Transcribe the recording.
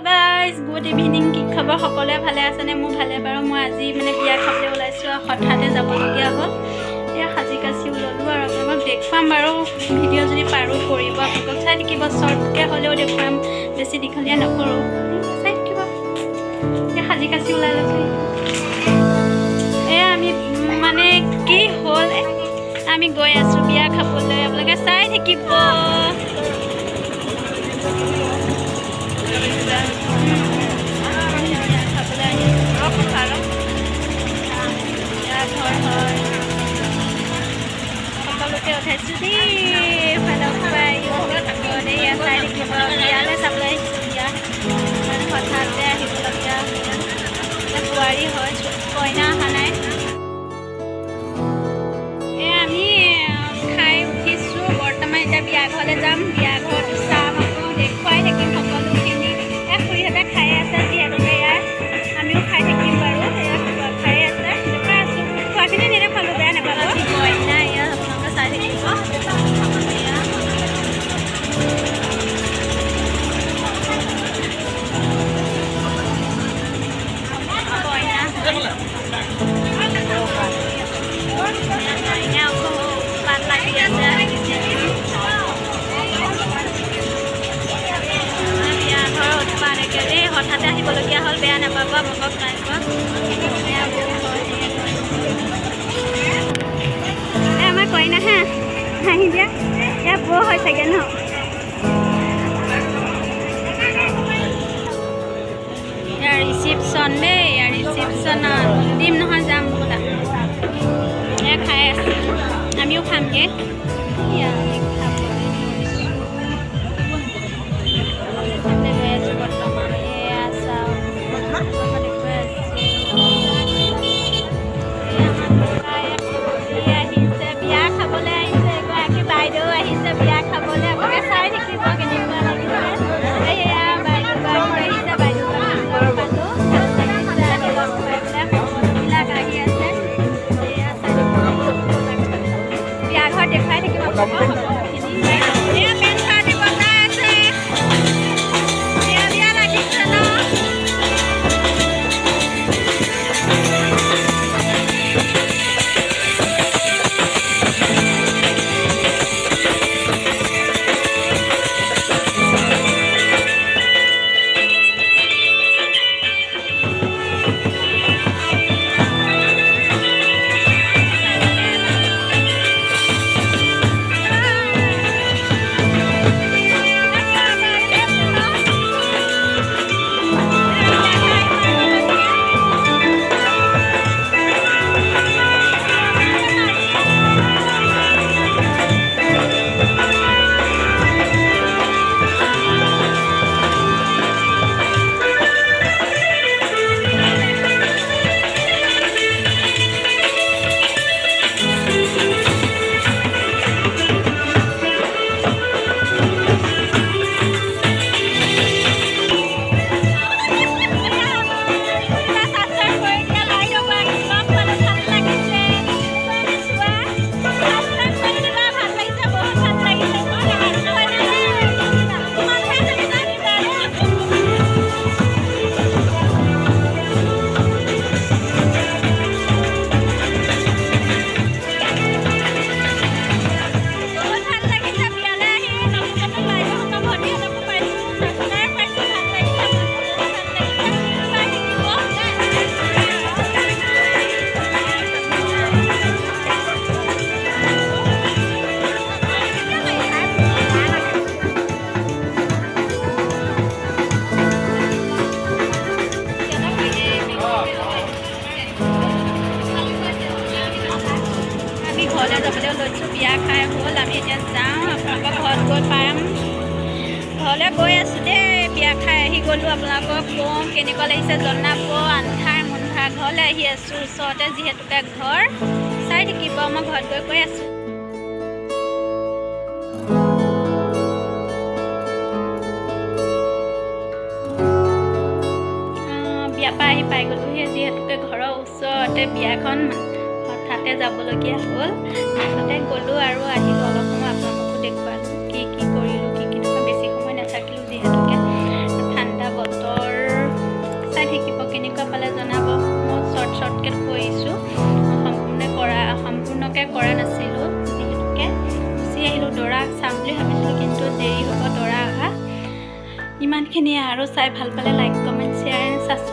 Guys good evening. কি খবৰ? সকলোৱে ভালে আছেনে? মোৰ ভালে বাৰু। মই আজি বিয়া খাবলৈ ওলাইছোঁ আৰু হঠাতে যাবলগীয়া হ'ল। এয়া সাজি কাচি ওলালোঁ আৰু আপোনালোকক দেখুৱাম বাৰু। ভিডিঅ' যদি পাৰোঁ কৰিব, আপোনালোকক চাই থাকিব। শ্বৰ্টকৈ হ'লেও দেখুৱাম, বেছি দীঘলীয়া নকৰোঁ, চাই থাকিব। এয়া সাজি কাচি ওলাই লৈছোঁ। এয়া আমি কি হ'ল, আমি গৈ আছোঁ বিয়া খাবলৈ, আপোনালোকে চাই থাকিব। সকলোকে উঠাইছোঁ দেই, ফালৰ পৰাই এয়া চাই থাকিব। বিয়ালৈ চাবলৈ আহিছোঁ। বিয়া হঠাতে আহিবলগীয়া বোৱাৰী হয়, কইনা অহা নাই। এয়া আমি খাই উঠিছোঁ বৰ্তমান। এতিয়া বিয়া ঘৰলৈ যাম। বিয়া ঘৰত চাম, আকৌ দেখুৱাই থাকিম সকলোখিনি। খুৰীহঁতে খাই আছে যিহেতুকে ইয়াত আমিও খাই থাকিম বাৰু। এয়া খাই আছে, দেখুৱাই আছোঁ। খোৱাখিনি নেদেখুৱালোঁ, বেয়া নাপাব। কইনা এয়া আপোনালোকে চাই থাকিব। হঠাতে আহিবলগীয়া হ'ল, বেয়া নাপাব, আপোনালোকক নাই পোৱা। আমাৰ কইনা হা হাঁহি দিয়া, এয়া বৌ হয় চাগে ন? ইয়াৰ ৰিচিপশ্যন দেই, ইয়াৰ ৰিচিপশ্যনত দিম নহয়, যাম বোলা। এয়া খাই আছোঁ, আমিও খামগৈ। দেখুৱাই থাকিব। ঘৰলৈ যাবলৈ লৈছোঁ। বিয়া খাই হ'ল, আমি এতিয়া যাওঁ। আপোনালোকৰ ঘৰত গৈ পাম। ঘৰলৈ গৈ আছোঁ দেই। বিয়া খাই আহি গ'লোঁ, আপোনালোকক কওঁ কেনেকুৱা লাগিছে জনাব। আন্ধাৰ মুন্ধাৰ ঘৰলৈ আহি আছোঁ, ওচৰতে যিহেতুকে ঘৰ। চাই থাকিব, মই ঘৰত গৈ আছোঁ। বিয়াৰ পৰা আহি পাই গ'লোহি, যিহেতুকে ঘৰৰ ওচৰতে বিয়াখন। হঠাতে যাবলগীয়া হ'ল, তাতে গ'লোঁ আৰু আহিলোঁ। অলপ সময় আপোনালোককো দেখুৱালোঁ কি কৰিলোঁ, কি নহয়। বেছি সময় নাথাকিলোঁ, যিহেতুকে ঠাণ্ডা বতৰ কৰা নাছিলোঁ, যিহেতুকে গুচি আহিলোঁ। দৰা চাম বুলি ভাবিছিলোঁ, কিন্তু দেৰি হ'ব দৰা অহা। ইমানখিনিয়ে আৰু চাই ভাল পালে like comment share and subscribe